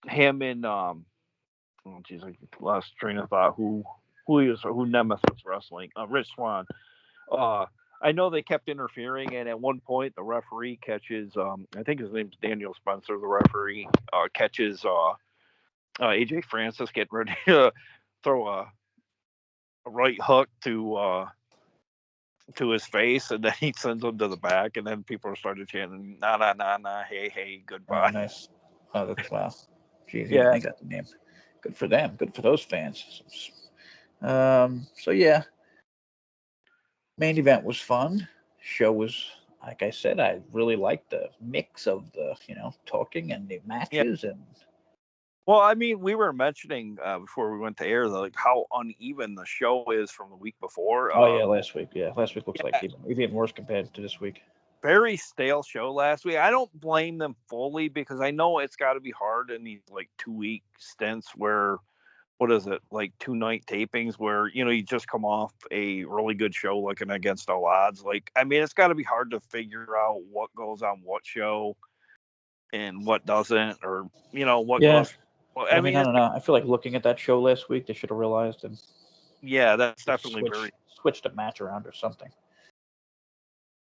him and oh geez, I lost train of thought. Who Nemeth was wrestling? Rich Swan. I know they kept interfering, and at one point the referee catches. I think his name's Daniel Spencer. The referee catches AJ Francis getting ready to throw a right hook to his face, and then he sends him to the back, and then people started chanting, nah, hey, goodbye. Oh, nice. Oh, that's wow. Jeez, Yeah. I got the name. Good for them. Good for those fans. So yeah, main event was fun. Show was, like I said, I really liked the mix of the talking and the matches and. Well, I mean, we were mentioning before we went to air, like how uneven the show is from the week before. Oh yeah, last week. Yeah, last week looks like even worse compared to this week. Very stale show last week. I don't blame them fully because I know it's got to be hard in these like 2-week stints where, what is it, like 2-night tapings where you just come off a really good show like an Against All Odds. Like, I mean, it's got to be hard to figure out what goes on what show and what doesn't, or what goes. Well, I mean, I don't know. I feel like looking at that show last week, they should have realized and that's definitely switched a match around or something.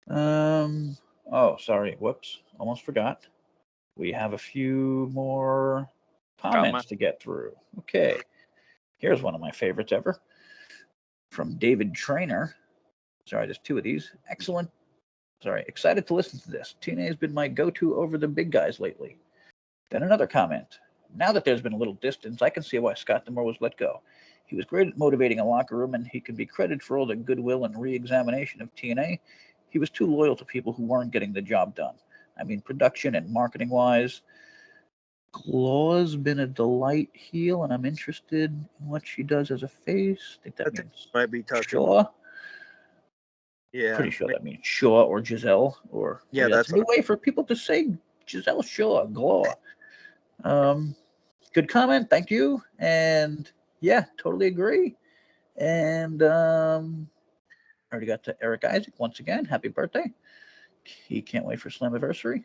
Oh, sorry. Whoops. Almost forgot. We have a few more comments to get through. Okay. Here's one of my favorites ever. From David Trainer. Sorry, there's two of these. Excellent. Sorry, excited to listen to this. TNA has been my go-to over the big guys lately. Then another comment. Now that there's been a little distance, I can see why Scott D'Amore was let go. He was great at motivating a locker room, and he can be credited for all the goodwill and re-examination of TNA. He was too loyal to people who weren't getting the job done. I mean, production and marketing-wise. Claw's been a delight heel, and I'm interested in what she does as a face. I think that means might be Shaw. Yeah. Pretty sure that means Shaw or Giselle. Or that's a new way for people to say Giselle Shaw, Glaw. Good comment. Thank you. And yeah, totally agree. And already got to Eric Isaac once again. Happy birthday. He can't wait for Slammiversary.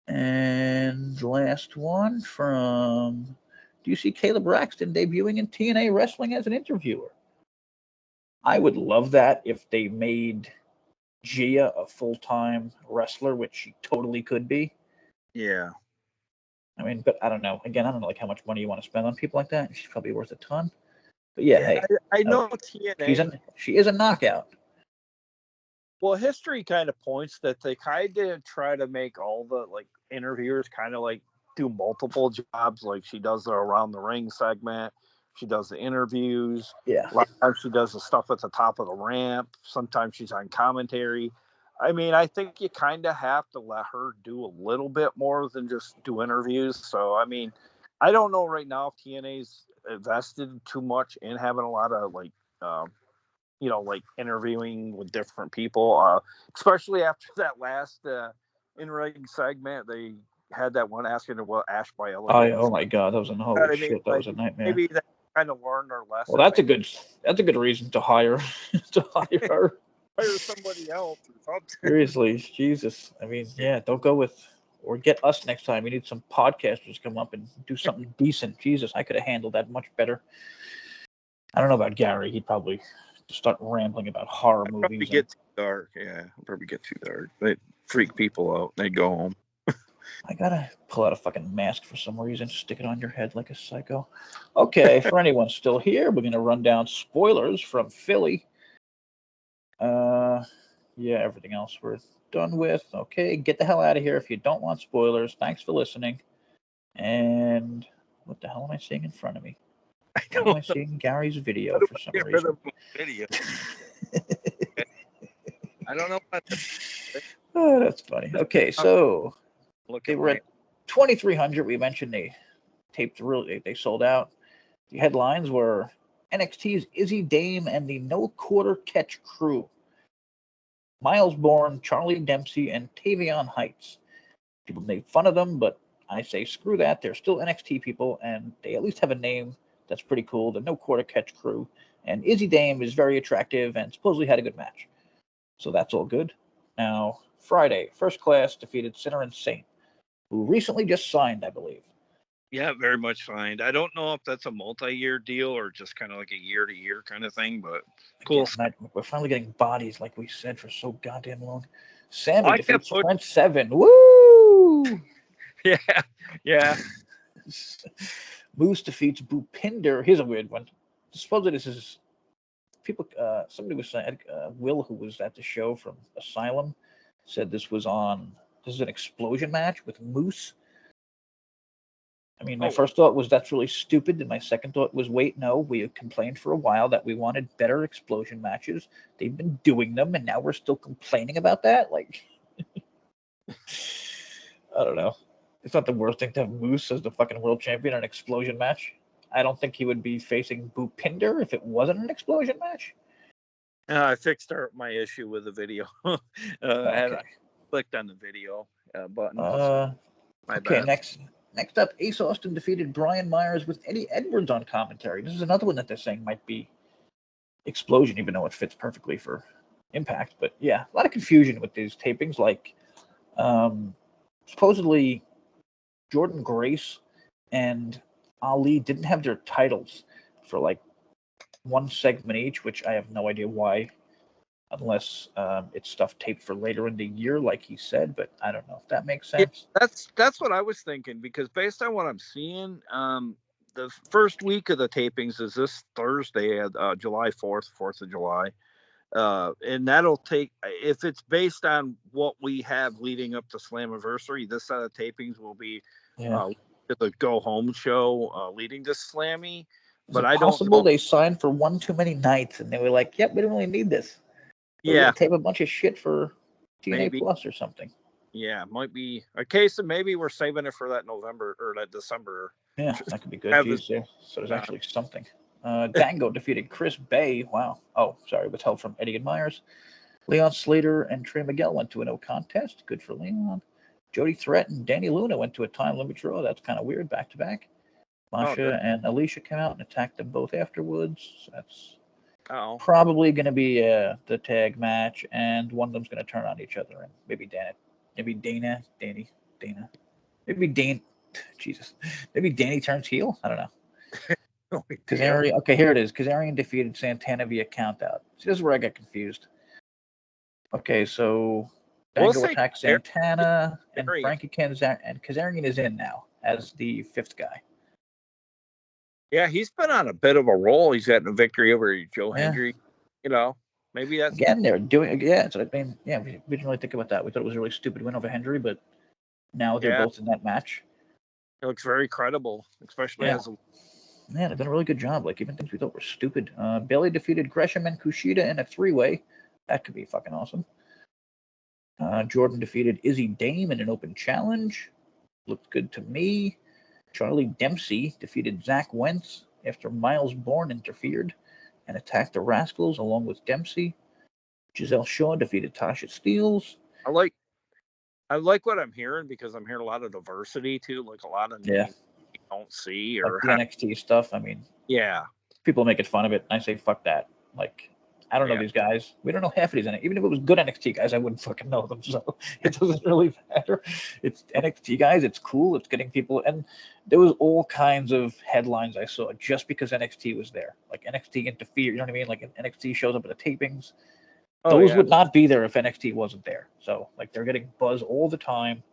And last one from, do you see Caleb Braxton debuting in TNA Wrestling as an interviewer? I would love that if they made Gia a full-time wrestler, which she totally could be. Yeah. I mean, but I don't know. Again, I don't know like how much money you want to spend on people like that. She's probably worth a ton. But yeah, hey, I know TNA. She is a knockout. Well, history kind of points that they kind of try to make all the like interviewers kind of like do multiple jobs. Like she does the around the ring segment, she does the interviews. Yeah. A lot of times she does the stuff at the top of the ramp. Sometimes she's on commentary. I mean, I think you kind of have to let her do a little bit more than just do interviews. So, I mean, I don't know right now if TNA's invested too much in having a lot of like, like interviewing with different people, especially after that last in-ring segment. They had that one asking what Ash by Elegance. Oh my God, that was holy shit. That was a nightmare. Maybe they kind of learned their lesson. Well, that's a good reason to hire her. Hire somebody else or something. Seriously, Jesus. I mean, yeah, don't go with, or get us next time. We need some podcasters to come up and do something decent. Jesus, I could have handled that much better. I don't know about Gary. He'd probably start rambling about horror movies. Probably get too dark. Yeah, probably get too dark. They freak people out. They go home. I gotta pull out a fucking mask for some reason. Stick it on your head like a psycho. Okay, for anyone still here, we're gonna run down spoilers from Philly. Yeah, everything else we're done with. Okay, get the hell out of here if you don't want spoilers. Thanks for listening. And what the hell am I seeing in front of me? Why am I seeing Gary's video for some reason? Video. I don't know what. Oh, that's funny. Okay, so they were at 2,300. We mentioned they taped they sold out. The headlines were NXT's Izzy Dame and the No Quarter Catch crew. Miles Bourne, Charlie Dempsey, and Tavion Heights. People make fun of them, but I say screw that. They're still NXT people, and they at least have a name that's pretty cool. The No Quarter Catch crew. And Izzy Dame is very attractive and supposedly had a good match. So that's all good. Now, Friday, First Class defeated Sinner and Saint, who recently just signed, I believe. Yeah, very much signed. I don't know if that's a multi-year deal or just kind of like a year-to-year kind of thing, but cool. Again, we're finally getting bodies, like we said, for so goddamn long. Sammy defeats Trent Seven. Woo! Yeah. Moose defeats Bhupinder. Here's a weird one. Supposedly this is people. Somebody was saying, Will, who was at the show from Asylum, said this is an explosion match with Moose. I mean, my first thought was that's really stupid, and my second thought was, wait, no, we have complained for a while that we wanted better explosion matches. They've been doing them, and now we're still complaining about that? Like, I don't know. It's not the worst thing to have Moose as the fucking world champion in an explosion match. I don't think he would be facing Bhupinder if it wasn't an explosion match. I fixed my issue with the video. I clicked on the video button. Okay, next up, Ace Austin defeated Brian Myers with Eddie Edwards on commentary. This is another one that they're saying might be explosion, even though it fits perfectly for Impact. But yeah, a lot of confusion with these tapings. Like, supposedly Jordan Grace and Ali didn't have their titles for like one segment each, which I have no idea why, unless it's stuff taped for later in the year, like he said. But I don't know if that makes sense. Yeah, that's what I was thinking, because based on what I'm seeing, the first week of the tapings is this Thursday, July 4th of July. And that'll take, if it's based on what we have leading up to Slammiversary, this set of tapings will be the go home show leading to Slammy. But I don't know. They signed for one too many nights, and they were like, "Yep, we don't really need this." We're gonna tape a bunch of shit for TNA Plus or something. Yeah, might be a case of maybe we're saving it for that November or that December. Yeah, that could be good. So there's actually something. Dango defeated Chris Bay. Wow. Oh, sorry, withheld from Eddie and Myers. Leon Slater and Trey Miguel went to a no contest. Good for Leon. Jody Threat and Danny Luna went to a time limit draw. That's kind of weird, back to back. Masha and Alicia came out and attacked them both afterwards. That's probably going to be the tag match, and one of them's going to turn on each other, and maybe Dana, maybe Danny turns heel. I don't know. Kazarian, okay, here it is. Kazarian defeated Santana via countout. See, this is where I get confused. Okay, so Dango attacks Santana, and Frankie Kazarian is in now as the fifth guy. Yeah, he's been on a bit of a roll. He's gotten a victory over Joe Hendry. You know, maybe that's again they're doing. Yeah, so I mean, yeah, we didn't really think about that. We thought it was a really stupid win over Hendry, but now they're both in that match. It looks very credible, especially as a. Yeah, they've done a really good job. Like, even things we thought were stupid. Bailey defeated Gresham and Kushida in a three-way. That could be fucking awesome. Jordan defeated Izzy Dame in an open challenge. Looked good to me. Charlie Dempsey defeated Zach Wentz after Miles Bourne interfered and attacked the Rascals along with Dempsey. Giselle Shaw defeated Tasha Steelz. I like what I'm hearing, because I'm hearing a lot of diversity too, like a lot of names you don't see, or like the NXT stuff. I mean, people making fun of it. And I say, fuck that. Like, I don't know these guys. We don't know half of these. Even if it was good NXT guys, I wouldn't fucking know them. So it doesn't really matter. It's NXT guys. It's cool. It's getting people. And there was all kinds of headlines I saw just because NXT was there. Like, NXT interfered. You know what I mean? Like, NXT shows up at the tapings. Those would not be there if NXT wasn't there. So, like, they're getting buzz all the time.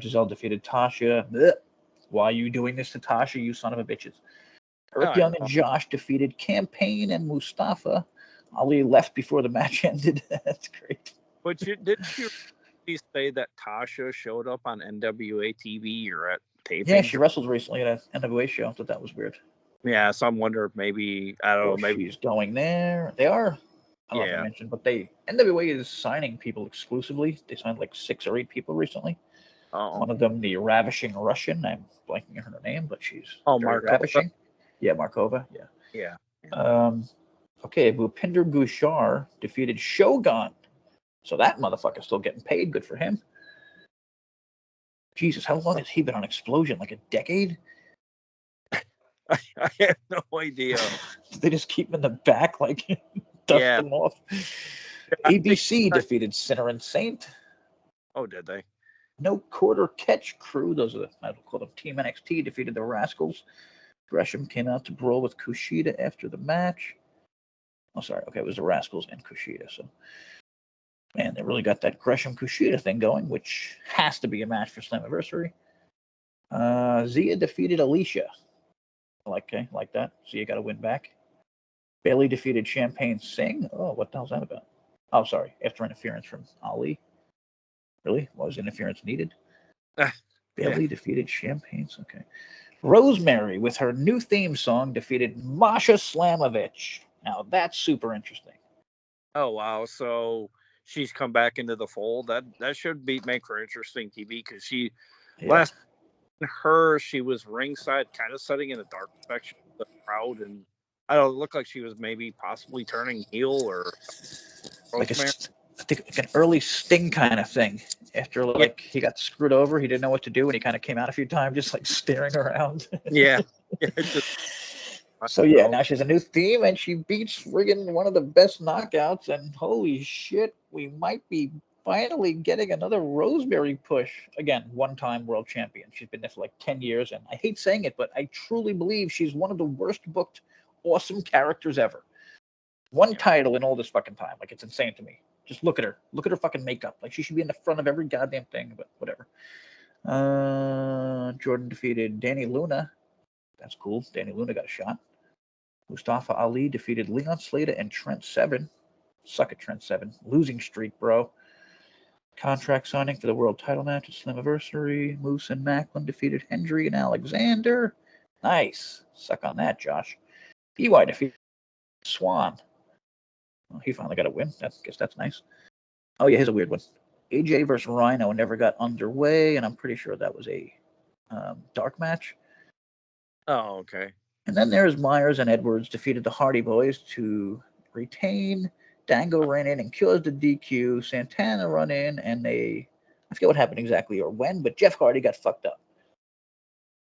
Giselle defeated Tasha. Blech. Why are you doing this to Tasha, you son of a bitches? Eric Young and Josh defeated Campaign and Mustafa. Ali left before the match ended. That's great. But didn't you say that Tasha showed up on NWA TV or at taping? Yeah, she wrestled recently at an NWA show. I thought that was weird. Yeah, so I'm wondering, maybe, I don't know, maybe she's going there. They are. I don't know if I mentioned, but NWA is signing people exclusively. They signed like 6 or 8 people recently. One of them, the ravishing Russian. I'm blanking on her name, but she's very ravishing. Yeah, Markova. Yeah. Okay, Bhupinder Gushar defeated Shogun. So that motherfucker's still getting paid. Good for him. Jesus, how long has he been on Explosion? Like a decade? I have no idea. They just keep him in the back, like, dust him off. ABC defeated Sinner and Saint. Oh, did they? No Quarter Catch Crew. Those are I don't call them Team NXT. Defeated the Rascals. Gresham came out to brawl with Kushida after the match. Oh, sorry. Okay, it was the Rascals and Kushida. So, man, they really got that Gresham Kushida thing going, which has to be a match for Slammiversary. Zia defeated Alicia. Like that. Zia got a win back. Bailey defeated Champagne Singh. Oh, what the hell's that about? Oh, sorry. After interference from Ali. Really? Was interference needed? Bailey defeated Champagne. Okay. Rosemary, with her new theme song, defeated Masha Slamovich. Now, that's super interesting. Oh, wow. So she's come back into the fold. That should make for interesting TV, because she last she was ringside, kind of sitting in the dark section of the crowd, and I don't look like she was maybe possibly turning heel or like I think like an early Sting kind of thing. After he got screwed over, he didn't know what to do, and he kind of came out a few times, just like staring around. So now she has a new theme, and she beats friggin' one of the best knockouts. And holy shit, we might be finally getting another Rosemary push. Again, one-time world champion. She's been there for like 10 years, and I hate saying it, but I truly believe she's one of the worst booked awesome characters ever. One title in all this fucking time. Like, it's insane to me. Just look at her. Look at her fucking makeup. Like, she should be in the front of every goddamn thing, but whatever. Jordan defeated Danny Luna. That's cool. Danny Luna got a shot. Mustafa Ali defeated Leon Slater and Trent Seven. Suck at Trent Seven. Losing streak, bro. Contract signing for the world title match at Slammiversary. Moose and Macklin defeated Hendry and Alexander. Nice. Suck on that, Josh. EY defeated Swan. Well, he finally got a win. I guess that's nice. Oh, yeah, here's a weird one. AJ versus Rhino never got underway, and I'm pretty sure that was a dark match. Oh, okay. And then there's Myers and Edwards defeated the Hardy Boys to retain. Dango ran in and kills the DQ. Santana run in, and they I forget what happened exactly or when, but Jeff Hardy got fucked up.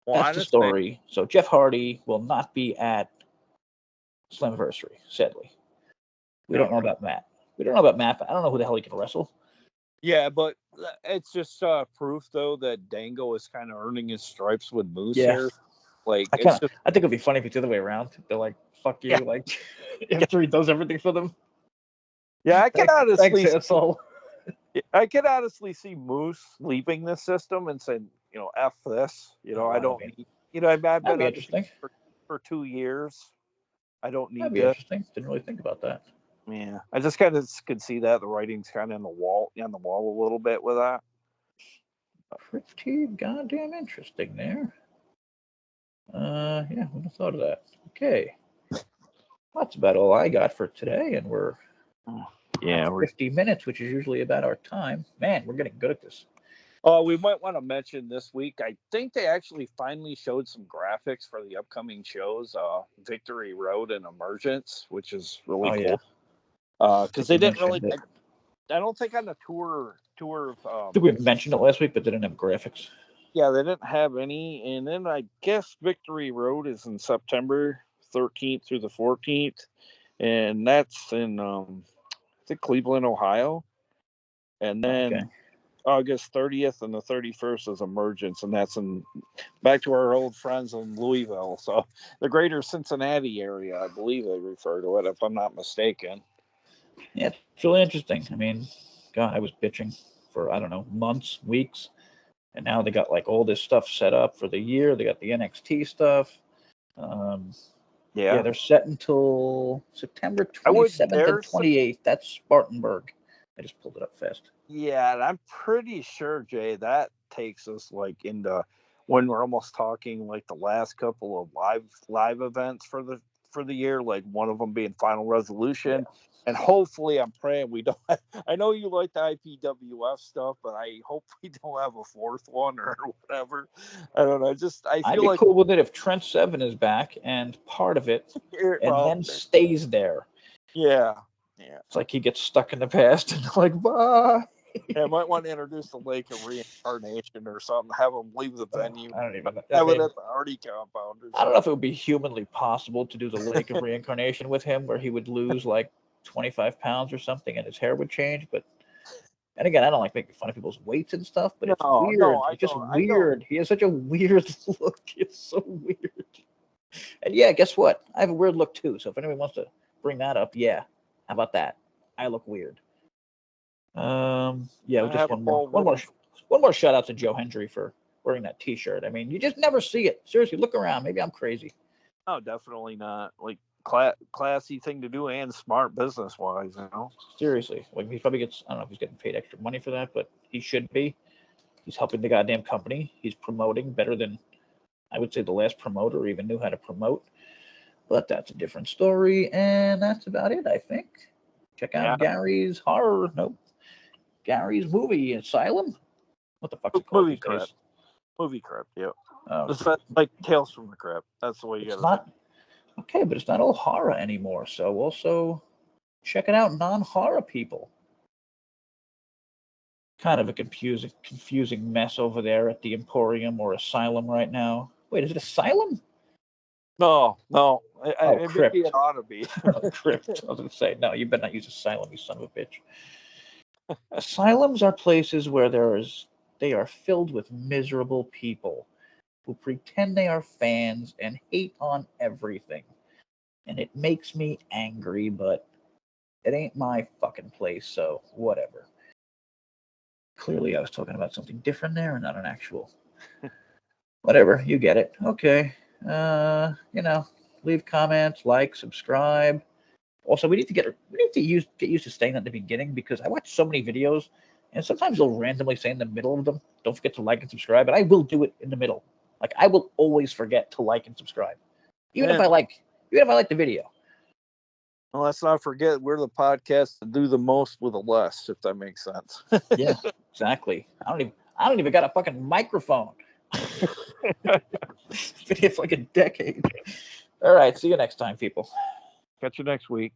Well, That's the story. So Jeff Hardy will not be at Slammiversary, sadly. We don't know about Matt. We don't know about Matt, but I don't know who the hell he can wrestle. Yeah, but it's just proof though that Dango is kind of earning his stripes with Moose here. Like I think it'd be funny if it's the other way around. They're like, "Fuck you!" Like after he does everything for them. Yeah, I can honestly, I can honestly see Moose leaving the system and saying, "F this." I don't need. I've been on interesting for 2 years. I don't need that'd be interesting. Didn't really think about that. Yeah, I just kind of could see that the writing's kind of on the wall a little bit with that. Pretty goddamn interesting there. Yeah, wouldn't have thought of that. Okay, that's about all I got for today, and we're 50 minutes, which is usually about our time. Man, we're getting good at this. Oh, we might want to mention this week. I think they actually finally showed some graphics for the upcoming shows, Victory Road and Emergence, which is really cool. Because they didn't really. I don't think on the tour. I think we mentioned it last week, but they didn't have graphics. Yeah, they didn't have any. And then I guess Victory Road is in September 13th through the 14th, and that's in I think Cleveland, Ohio. And then August 30th and the 31st is Emergence, and that's back to our old friends in Louisville. So the greater Cincinnati area, I believe they refer to it, if I'm not mistaken. Yeah, it's really interesting. I mean, God, I was bitching for, I don't know, months, weeks, and now they got like all this stuff set up for the year. They got the NXT stuff. Yeah, they're set until September 27th and 28th. That's Spartanburg. I just pulled it up fast. Yeah, and I'm pretty sure, Jay, that takes us like into when we're almost talking like the last couple of live events for the year, like one of them being Final Resolution. Yeah. And hopefully, I'm praying we don't. I know you like the IPWF stuff, but I hope we don't have a fourth one or whatever. I don't know. I'd be cool with it if Trent Seven is back and part of it, and then stays there. Yeah. It's like he gets stuck in the past and like, bye. I might want to introduce the Lake of Reincarnation or something. Have them leave the venue. I don't even know. Have it at the Hardy compound. I don't know if it would be humanly possible to do the Lake of Reincarnation with him, where he would lose like 25 pounds or something, and his hair would change. But, and again, I don't like making fun of people's weights and stuff, but it's weird. It's just weird. He has such a weird look. It's so weird. And yeah, guess what? I have a weird look too. So if anyone wants to bring that up, yeah. How about that? I look weird. Yeah, just one more shout out to Joe Hendry for wearing that T-shirt. I mean, you just never see it. Seriously, look around. Maybe I'm crazy. Oh, definitely not. Like classy thing to do and smart business wise, Seriously, like he probably gets. I don't know if he's getting paid extra money for that, but he should be. He's helping the goddamn company. He's promoting better than I would say the last promoter even knew how to promote. But that's a different story, and that's about it, I think. Check out Gary's Gary's movie, Asylum. What the fuck's it called? Movie Crypt, yeah. It's like Tales from the Crypt. That's the way you got to think. Okay, but it's not all horror anymore, so also check it out, non-horror people. Kind of a confusing mess over there at the Emporium or Asylum right now. Wait, is it Asylum? No. Crypt. Maybe it ought to be. Crypt. I was going to say, no, you better not use Asylum, you son of a bitch. Asylums are places where they are filled with miserable people who pretend they are fans and hate on everything. And it makes me angry, but it ain't my fucking place, so whatever. Clearly, I was talking about something different there and not an actual. Whatever, you get it. Okay. Leave comments, like, subscribe. Also, we need to get used to staying at the beginning because I watch so many videos, and sometimes they'll randomly say in the middle of them, "Don't forget to like and subscribe," and I will do it in the middle. Like I will always forget to like and subscribe, even if I like the video. Well, let's not forget we're the podcast that do the most with the less, if that makes sense. Yeah, exactly. I don't even got a fucking microphone. Been here for like a decade. All right, see you next time, people. Catch you next week.